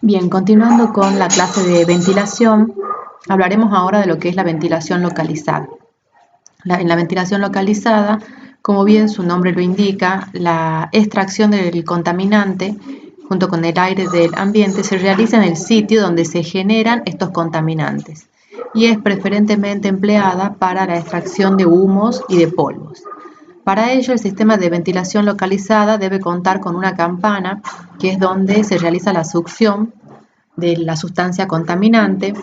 Bien, continuando con la clase de ventilación, hablaremos ahora de lo que es la ventilación localizada. En la ventilación localizada, como bien su nombre lo indica, la extracción del contaminante junto con el aire del ambiente se realiza en el sitio donde se generan estos contaminantes y es preferentemente empleada para la extracción de humos y de polvos. Para ello, el sistema de ventilación localizada debe contar con una campana, que es donde se realiza la succión de la sustancia contaminante.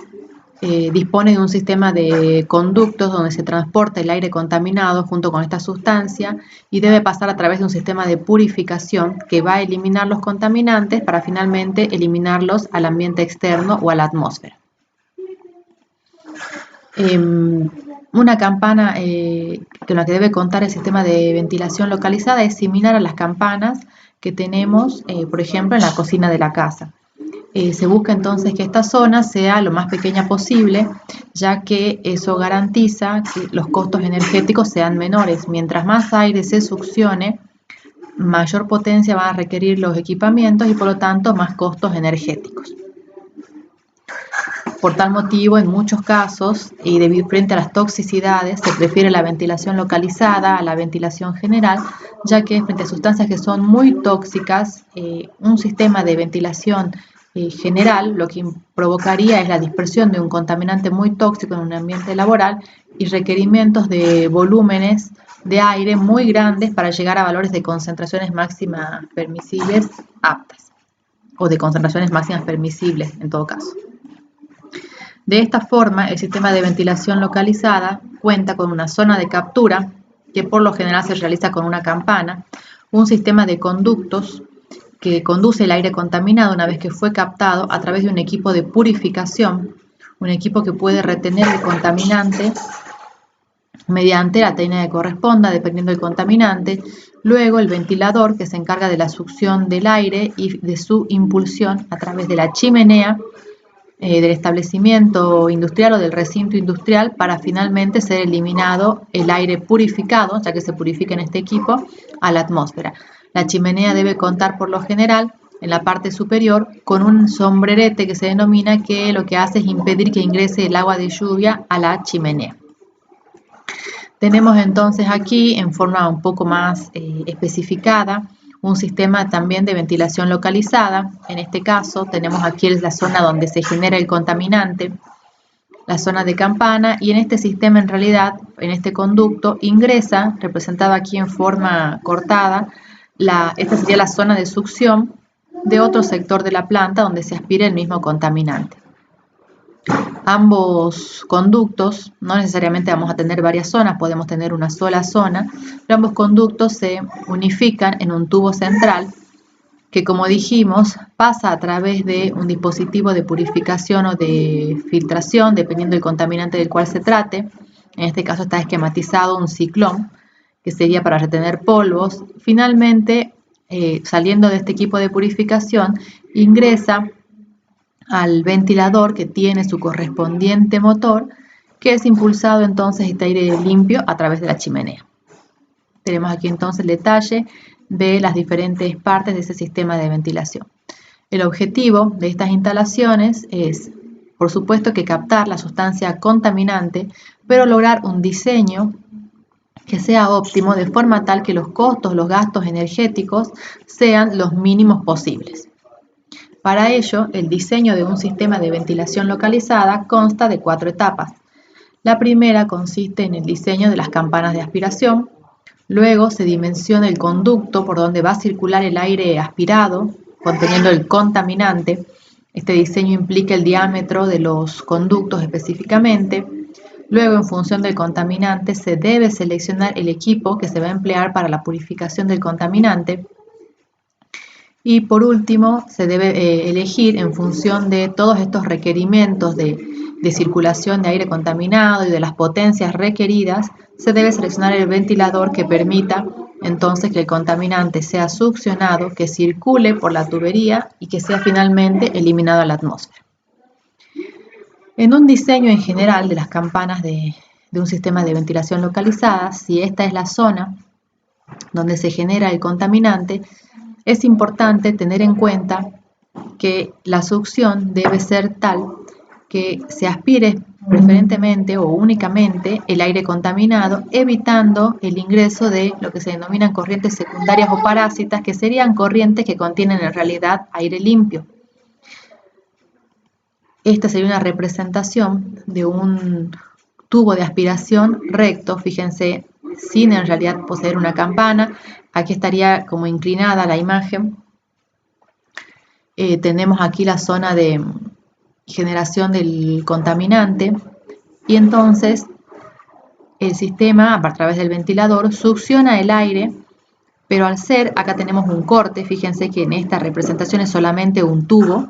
Dispone de un sistema de conductos donde se transporta el aire contaminado junto con esta sustancia y debe pasar a través de un sistema de purificación que va a eliminar los contaminantes para finalmente eliminarlos al ambiente externo o a la atmósfera. Una campana con la que debe contar el sistema de ventilación localizada es similar a las campanas que tenemos, por ejemplo, en la cocina de la casa. Se busca entonces que esta zona sea lo más pequeña posible, ya que eso garantiza que los costos energéticos sean menores. Mientras más aire se succione, mayor potencia van a requerir los equipamientos y por lo tanto más costos energéticos. Por tal motivo, en muchos casos, y debido frente a las toxicidades, se prefiere la ventilación localizada a la ventilación general, ya que frente a sustancias que son muy tóxicas, un sistema de ventilación general lo que provocaría es la dispersión de un contaminante muy tóxico en un ambiente laboral y requerimientos de volúmenes de aire muy grandes para llegar a valores de concentraciones máximas permisibles aptas, o de concentraciones máximas permisibles en todo caso. De esta forma, el sistema de ventilación localizada cuenta con una zona de captura, que por lo general se realiza con una campana, un sistema de conductos que conduce el aire contaminado una vez que fue captado a través de un equipo de purificación, un equipo que puede retener el contaminante mediante la técnica que corresponda, dependiendo del contaminante. Luego el ventilador, que se encarga de la succión del aire y de su impulsión a través de la chimenea del establecimiento industrial o del recinto industrial para finalmente ser eliminado el aire purificado, ya que se purifica en este equipo, a la atmósfera. La chimenea debe contar por lo general en la parte superior con un sombrerete que se denomina, que lo que hace es impedir que ingrese el agua de lluvia a la chimenea. Tenemos entonces aquí, en forma un poco más especificada, un sistema también de ventilación localizada. En este caso tenemos aquí la zona donde se genera el contaminante, la zona de campana, y en este sistema en realidad, en este conducto, ingresa, representado aquí en forma cortada, esta sería la zona de succión de otro sector de la planta donde se aspira el mismo contaminante. Ambos conductos, no necesariamente vamos a tener varias zonas, podemos tener una sola zona, pero ambos conductos se unifican en un tubo central que, como dijimos, pasa a través de un dispositivo de purificación o de filtración, dependiendo del contaminante del cual se trate. En este caso está esquematizado un ciclón, que sería para retener polvos. Finalmente, saliendo de este equipo de purificación, ingresa al ventilador, que tiene su correspondiente motor, que es impulsado entonces este aire limpio a través de la chimenea. Tenemos aquí entonces el detalle de las diferentes partes de ese sistema de ventilación. El objetivo de estas instalaciones es, por supuesto, que captar la sustancia contaminante, pero lograr un diseño que sea óptimo de forma tal que los costos, los gastos energéticos sean los mínimos posibles. Para ello, el diseño de un sistema de ventilación localizada consta de 4 etapas. La primera consiste en el diseño de las campanas de aspiración. Luego se dimensiona el conducto por donde va a circular el aire aspirado, conteniendo el contaminante. Este diseño implica el diámetro de los conductos específicamente. Luego, en función del contaminante, se debe seleccionar el equipo que se va a emplear para la purificación del contaminante. Y por último, se debe elegir, en función de todos estos requerimientos de circulación de aire contaminado y de las potencias requeridas, se debe seleccionar el ventilador que permita entonces que el contaminante sea succionado, que circule por la tubería y que sea finalmente eliminado a la atmósfera. En un diseño en general de las campanas de un sistema de ventilación localizada, si esta es la zona donde se genera el contaminante, es importante tener en cuenta que la succión debe ser tal que se aspire preferentemente o únicamente el aire contaminado, evitando el ingreso de lo que se denominan corrientes secundarias o parásitas, que serían corrientes que contienen en realidad aire limpio. Esta sería una representación de un tubo de aspiración recto, fíjense, sin en realidad poseer una campana. Aquí estaría como inclinada la imagen. Tenemos aquí la zona de generación del contaminante y entonces el sistema a través del ventilador succiona el aire, pero al ser, acá tenemos un corte, fíjense que en esta representación es solamente un tubo,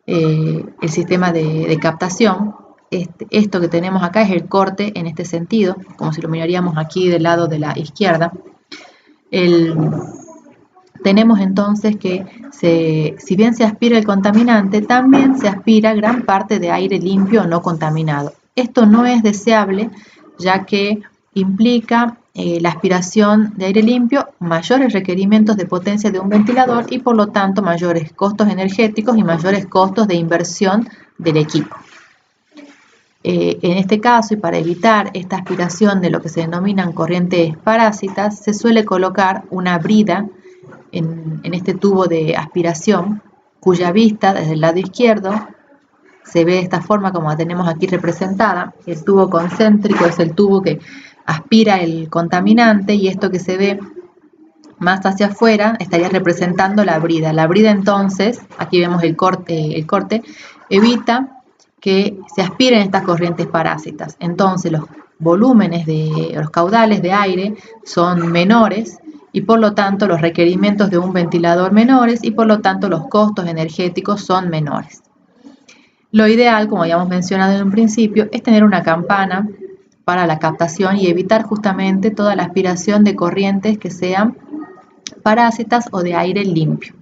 el sistema de captación. Esto que tenemos acá es el corte en este sentido, como si lo miraríamos aquí del lado de la izquierda. Tenemos entonces que si bien se aspira el contaminante, también se aspira gran parte de aire limpio o no contaminado. Esto no es deseable, ya que implica la aspiración de aire limpio, mayores requerimientos de potencia de un ventilador y por lo tanto mayores costos energéticos y mayores costos de inversión del equipo. En este caso, y para evitar esta aspiración de lo que se denominan corrientes parásitas, se suele colocar una brida en este tubo de aspiración, cuya vista desde el lado izquierdo se ve de esta forma como la tenemos aquí representada. El tubo concéntrico es el tubo que aspira el contaminante y esto que se ve más hacia afuera estaría representando la brida. La brida entonces, aquí vemos el corte evita que se aspiren estas corrientes parásitas. Entonces los volúmenes los caudales de aire son menores y por lo tanto los requerimientos de un ventilador menores y por lo tanto los costos energéticos son menores. Lo ideal, como habíamos mencionado en un principio, es tener una campana para la captación y evitar justamente toda la aspiración de corrientes que sean parásitas o de aire limpio.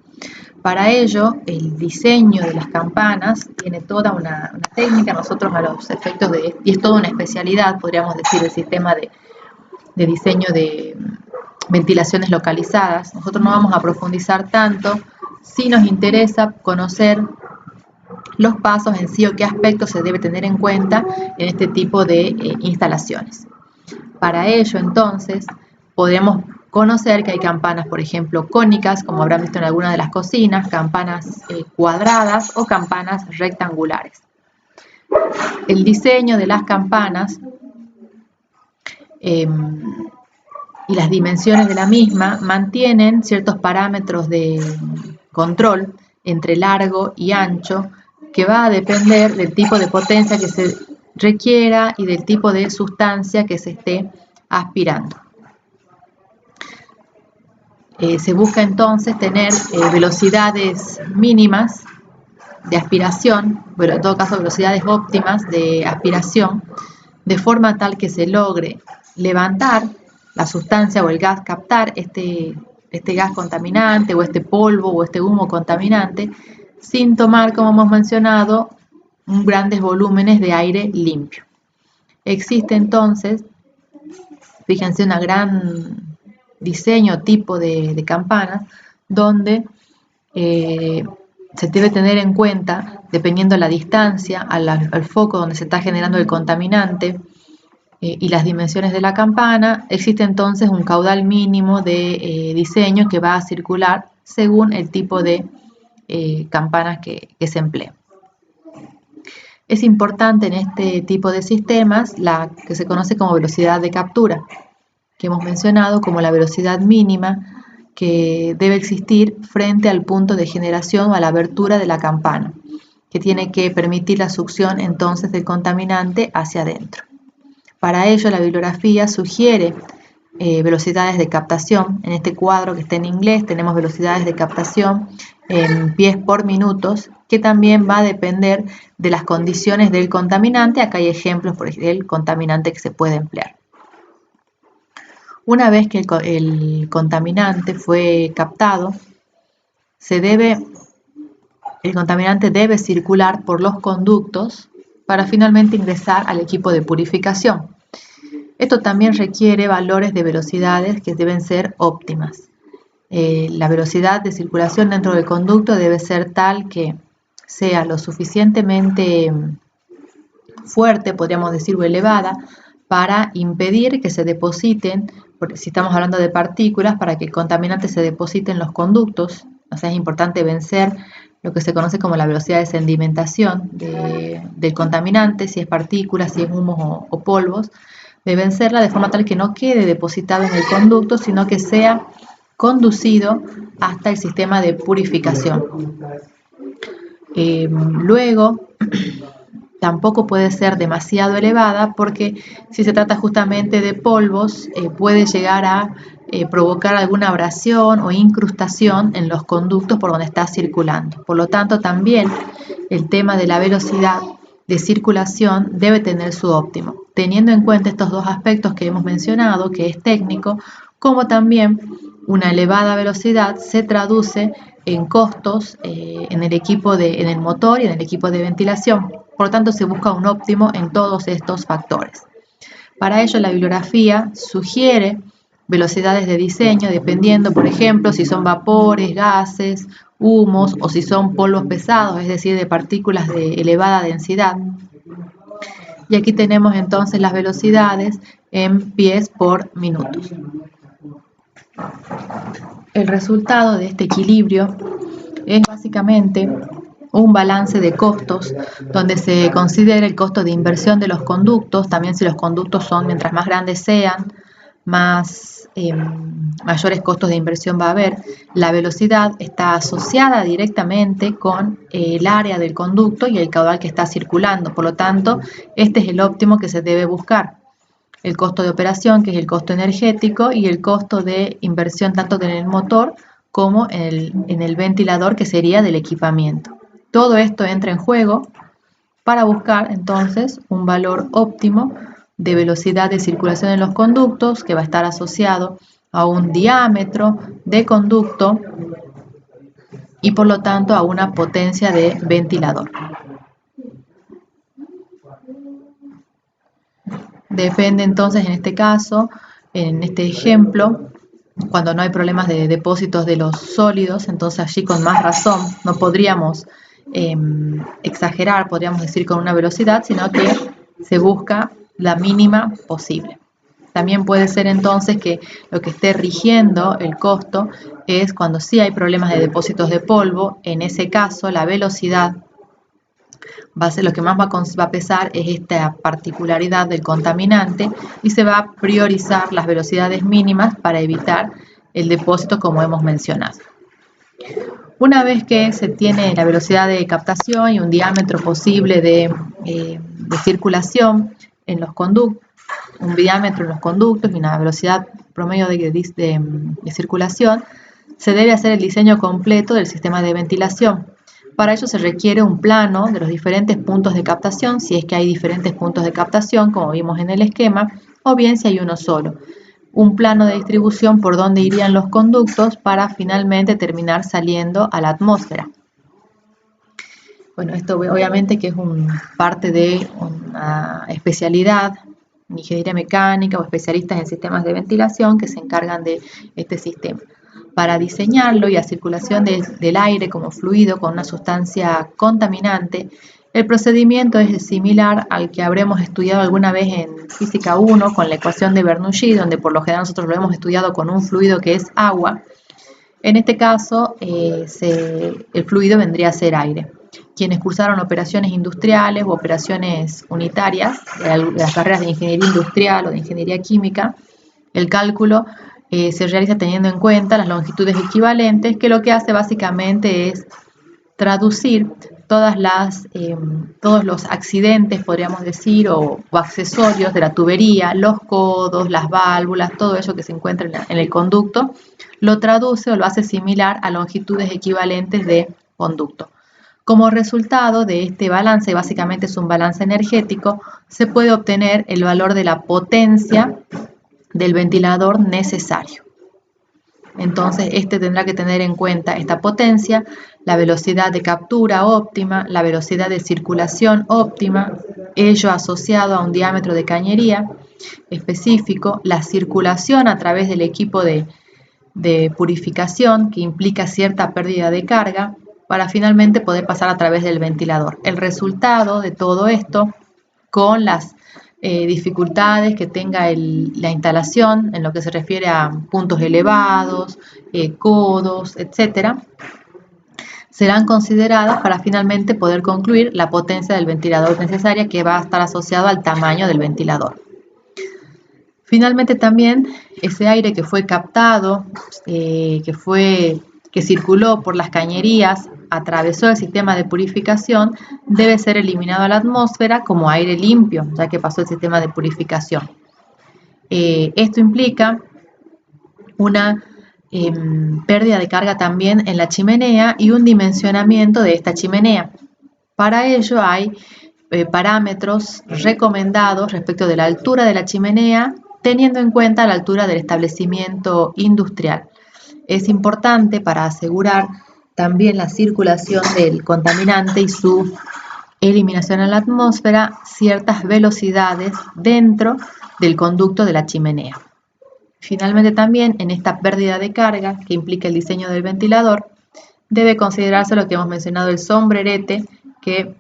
Para ello, el diseño de las campanas tiene toda una técnica. Nosotros a los efectos y es toda una especialidad, podríamos decir, el sistema de diseño de ventilaciones localizadas. Nosotros no vamos a profundizar tanto, sí nos interesa conocer los pasos en sí o qué aspectos se debe tener en cuenta en este tipo de instalaciones. Para ello, entonces, podemos conocer que hay campanas, por ejemplo, cónicas, como habrán visto en alguna de las cocinas, campanas cuadradas o campanas rectangulares. El diseño de las campanas y las dimensiones de la misma mantienen ciertos parámetros de control entre largo y ancho, que va a depender del tipo de potencia que se requiera y del tipo de sustancia que se esté aspirando. Se busca entonces tener velocidades mínimas de aspiración, pero en todo caso velocidades óptimas de aspiración, de forma tal que se logre levantar la sustancia o el gas, captar este gas contaminante o este polvo o este humo contaminante, sin tomar, como hemos mencionado, grandes volúmenes de aire limpio. Existe entonces, fíjense, un gran diseño, tipo de campanas, donde se debe tener en cuenta, dependiendo de la distancia al foco donde se está generando el contaminante y las dimensiones de la campana, existe entonces un caudal mínimo de diseño que va a circular según el tipo de campanas que se emplee. Es importante en este tipo de sistemas la que se conoce como velocidad de captura, que hemos mencionado como la velocidad mínima que debe existir frente al punto de generación o a la abertura de la campana, que tiene que permitir la succión entonces del contaminante hacia adentro. Para ello, la bibliografía sugiere velocidades de captación. En este cuadro que está en inglés tenemos velocidades de captación en pies por minutos, que también va a depender de las condiciones del contaminante. Acá hay ejemplos del contaminante que se puede emplear. Una vez que el contaminante fue captado, el contaminante debe circular por los conductos para finalmente ingresar al equipo de purificación. Esto también requiere valores de velocidades que deben ser óptimas. La velocidad de circulación dentro del conducto debe ser tal que sea lo suficientemente fuerte, podríamos decir, o elevada, para impedir que se depositen, porque si estamos hablando de partículas, para que el contaminante se deposite en los conductos. O sea, es importante vencer lo que se conoce como la velocidad de sedimentación del contaminante, si es partículas, si es humos o polvos, de vencerla de forma tal que no quede depositado en el conducto, sino que sea conducido hasta el sistema de purificación. Luego, tampoco puede ser demasiado elevada porque si se trata justamente de polvos, puede llegar a provocar alguna abrasión o incrustación en los conductos por donde está circulando. Por lo tanto, también el tema de la velocidad de circulación debe tener su óptimo, teniendo en cuenta estos dos aspectos que hemos mencionado, que es técnico, como también una elevada velocidad se traduce en costos en el motor y en el equipo de ventilación. Por lo tanto, se busca un óptimo en todos estos factores. Para ello, la bibliografía sugiere velocidades de diseño dependiendo, por ejemplo, si son vapores, gases, humos o si son polvos pesados, es decir, de partículas de elevada densidad. Y aquí tenemos entonces las velocidades en pies por minutos. El resultado de este equilibrio es básicamente un balance de costos donde se considera el costo de inversión de los conductos. También si los conductos son, mientras más grandes sean, mayores costos de inversión va a haber. La velocidad está asociada directamente con el área del conducto y el caudal que está circulando. Por lo tanto, este es el óptimo que se debe buscar. El costo de operación, que es el costo energético, y el costo de inversión tanto en el motor como en el ventilador, que sería del equipamiento. Todo esto entra en juego para buscar entonces un valor óptimo de velocidad de circulación en los conductos, que va a estar asociado a un diámetro de conducto y por lo tanto a una potencia de ventilador. Depende entonces en este caso, en este ejemplo, cuando no hay problemas de depósitos de los sólidos, entonces allí con más razón no podríamos exagerar, podríamos decir con una velocidad, sino que se busca la mínima posible. También puede ser entonces que lo que esté rigiendo el costo es cuando sí hay problemas de depósitos de polvo. En ese caso la velocidad va a ser lo que más va a pesar, es esta particularidad del contaminante, y se va a priorizar las velocidades mínimas para evitar el depósito, como hemos mencionado. Una vez que se tiene la velocidad de captación y un diámetro posible de circulación en los conductos, un diámetro en los conductos y una velocidad promedio de circulación, se debe hacer el diseño completo del sistema de ventilación. Para ello se requiere un plano de los diferentes puntos de captación, si es que hay diferentes puntos de captación, como vimos en el esquema, o bien si hay uno solo. Un plano de distribución por donde irían los conductos para finalmente terminar saliendo a la atmósfera. Bueno, esto obviamente que es parte de una especialidad, ingeniería mecánica o especialistas en sistemas de ventilación que se encargan de este sistema. Para diseñarlo y la circulación del aire como fluido con una sustancia contaminante, el procedimiento es similar al que habremos estudiado alguna vez en Física 1 con la ecuación de Bernoulli, donde por lo general nosotros lo hemos estudiado con un fluido que es agua. En este caso, el fluido vendría a ser aire. Quienes cursaron operaciones industriales o operaciones unitarias, las carreras de ingeniería industrial o de ingeniería química, el cálculo se realiza teniendo en cuenta las longitudes equivalentes, que lo que hace básicamente es traducir todos los accidentes, podríamos decir, o accesorios de la tubería, los codos, las válvulas, todo eso que se encuentra en el conducto, lo traduce o lo hace similar a longitudes equivalentes de conducto. Como resultado de este balance, básicamente es un balance energético, se puede obtener el valor de la potencia del ventilador necesario. Entonces, este tendrá que tener en cuenta esta potencia, la velocidad de captura óptima, la velocidad de circulación óptima, ello asociado a un diámetro de cañería específico, la circulación a través del equipo de de purificación que implica cierta pérdida de carga para finalmente poder pasar a través del ventilador. El resultado de todo esto, con las dificultades que tenga la instalación en lo que se refiere a puntos elevados, codos, etcétera, serán consideradas para finalmente poder concluir la potencia del ventilador necesaria, que va a estar asociado al tamaño del ventilador. Finalmente también ese aire que fue captado, que circuló por las cañerías, atravesó el sistema de purificación, debe ser eliminado a la atmósfera como aire limpio, ya que pasó el sistema de purificación. Esto implica una pérdida de carga también en la chimenea y un dimensionamiento de esta chimenea. Para ello hay parámetros recomendados respecto de la altura de la chimenea, teniendo en cuenta la altura del establecimiento industrial. Es importante para asegurar también la circulación del contaminante y su eliminación a la atmósfera, ciertas velocidades dentro del conducto de la chimenea. Finalmente también en esta pérdida de carga que implica el diseño del ventilador, debe considerarse lo que hemos mencionado, el sombrerete, que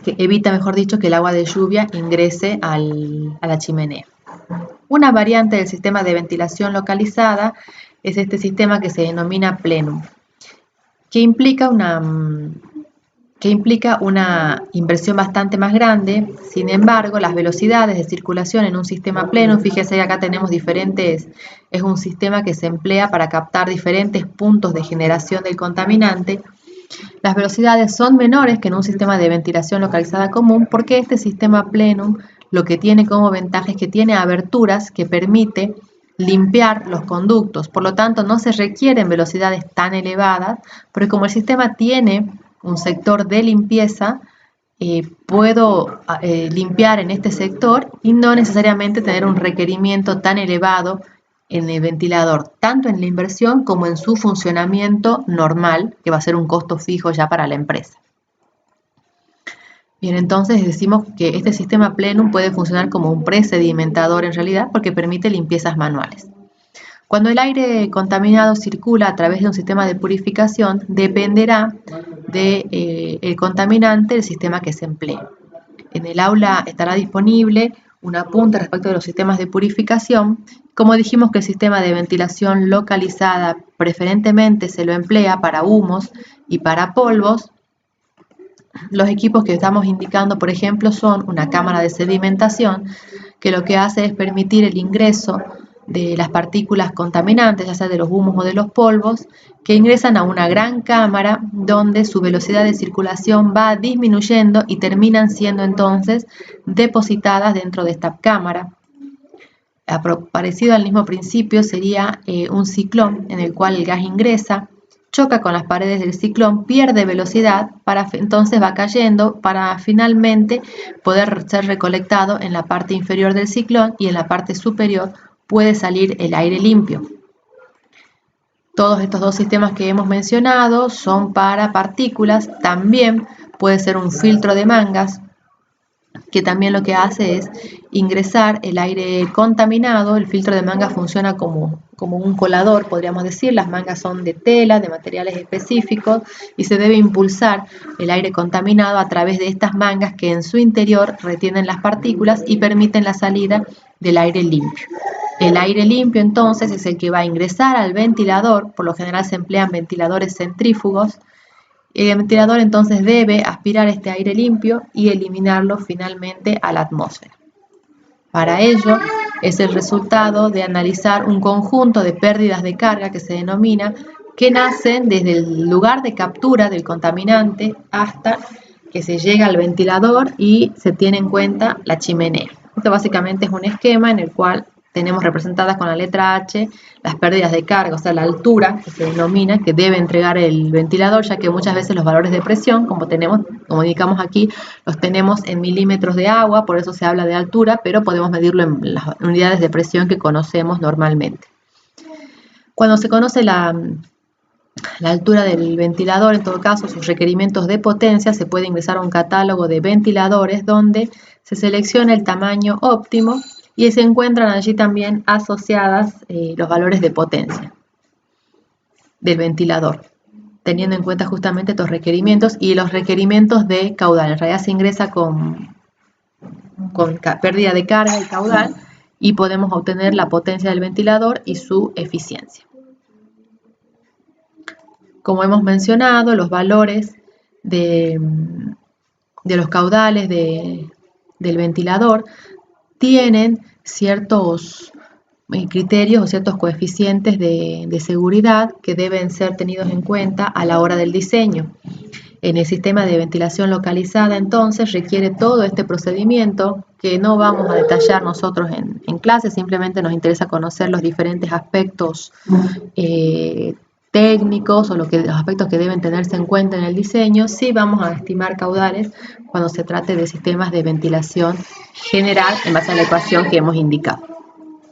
evita, mejor dicho, que el agua de lluvia ingrese a la chimenea. Una variante del sistema de ventilación localizada es este sistema que se denomina plenum, que implica una inversión bastante más grande. Sin embargo, las velocidades de circulación en un sistema plenum, fíjese que acá tenemos diferentes, es un sistema que se emplea para captar diferentes puntos de generación del contaminante. Las velocidades son menores que en un sistema de ventilación localizada común, porque este sistema plenum lo que tiene como ventaja es que tiene aberturas que permite limpiar los conductos. Por lo tanto, no se requieren velocidades tan elevadas, porque como el sistema tiene un sector de limpieza, puedo limpiar en este sector y no necesariamente tener un requerimiento tan elevado en el ventilador, tanto en la inversión como en su funcionamiento normal, que va a ser un costo fijo ya para la empresa. Bien, entonces decimos que este sistema plenum puede funcionar como un presedimentador en realidad, porque permite limpiezas manuales. Cuando el aire contaminado circula a través de un sistema de purificación, dependerá del contaminante del sistema que se emplee. En el aula estará disponible un apunte respecto de los sistemas de purificación. Como dijimos que el sistema de ventilación localizada preferentemente se lo emplea para humos y para polvos, los equipos que estamos indicando, por ejemplo, son una cámara de sedimentación, que lo que hace es permitir el ingreso de las partículas contaminantes, ya sea de los humos o de los polvos, que ingresan a una gran cámara donde su velocidad de circulación va disminuyendo y terminan siendo entonces depositadas dentro de esta cámara. Parecido al mismo principio sería un ciclón en el cual el gas ingresa, choca con las paredes del ciclón, pierde velocidad, entonces va cayendo para finalmente poder ser recolectado en la parte inferior del ciclón, y en la parte superior puede salir el aire limpio. Todos estos dos sistemas que hemos mencionado son para partículas. También puede ser un filtro de mangas, que también lo que hace es ingresar el aire contaminado. El filtro de mangas funciona como un colador, podríamos decir. Las mangas son de tela, de materiales específicos, y se debe impulsar el aire contaminado a través de estas mangas, que en su interior retienen las partículas y permiten la salida del aire limpio. El aire limpio entonces es el que va a ingresar al ventilador. Por lo general se emplean ventiladores centrífugos. El ventilador entonces debe aspirar este aire limpio y eliminarlo finalmente a la atmósfera. Para ello es el resultado de analizar un conjunto de pérdidas de carga que se denomina, que nacen desde el lugar de captura del contaminante hasta que se llega al ventilador y se tiene en cuenta la chimenea. Esto básicamente es un esquema en el cual tenemos representadas con la letra H las pérdidas de carga, o sea, la altura que se denomina que debe entregar el ventilador, ya que muchas veces los valores de presión, como indicamos aquí, los tenemos en milímetros de agua, por eso se habla de altura, pero podemos medirlo en las unidades de presión que conocemos normalmente. Cuando se conoce la altura del ventilador, en todo caso, sus requerimientos de potencia, se puede ingresar a un catálogo de ventiladores donde se selecciona el tamaño óptimo y se encuentran allí también asociadas los valores de potencia del ventilador, teniendo en cuenta justamente estos requerimientos y los requerimientos de caudal. En realidad se ingresa con pérdida de carga y caudal y podemos obtener la potencia del ventilador y su eficiencia. Como hemos mencionado, los valores de los caudales del ventilador tienen ciertos criterios o ciertos coeficientes de seguridad que deben ser tenidos en cuenta a la hora del diseño. En el sistema de ventilación localizada, entonces, requiere todo este procedimiento que no vamos a detallar nosotros en clase, simplemente nos interesa conocer los diferentes aspectos técnicos o los aspectos que deben tenerse en cuenta en el diseño. Sí vamos a estimar caudales cuando se trate de sistemas de ventilación general en base a la ecuación que hemos indicado.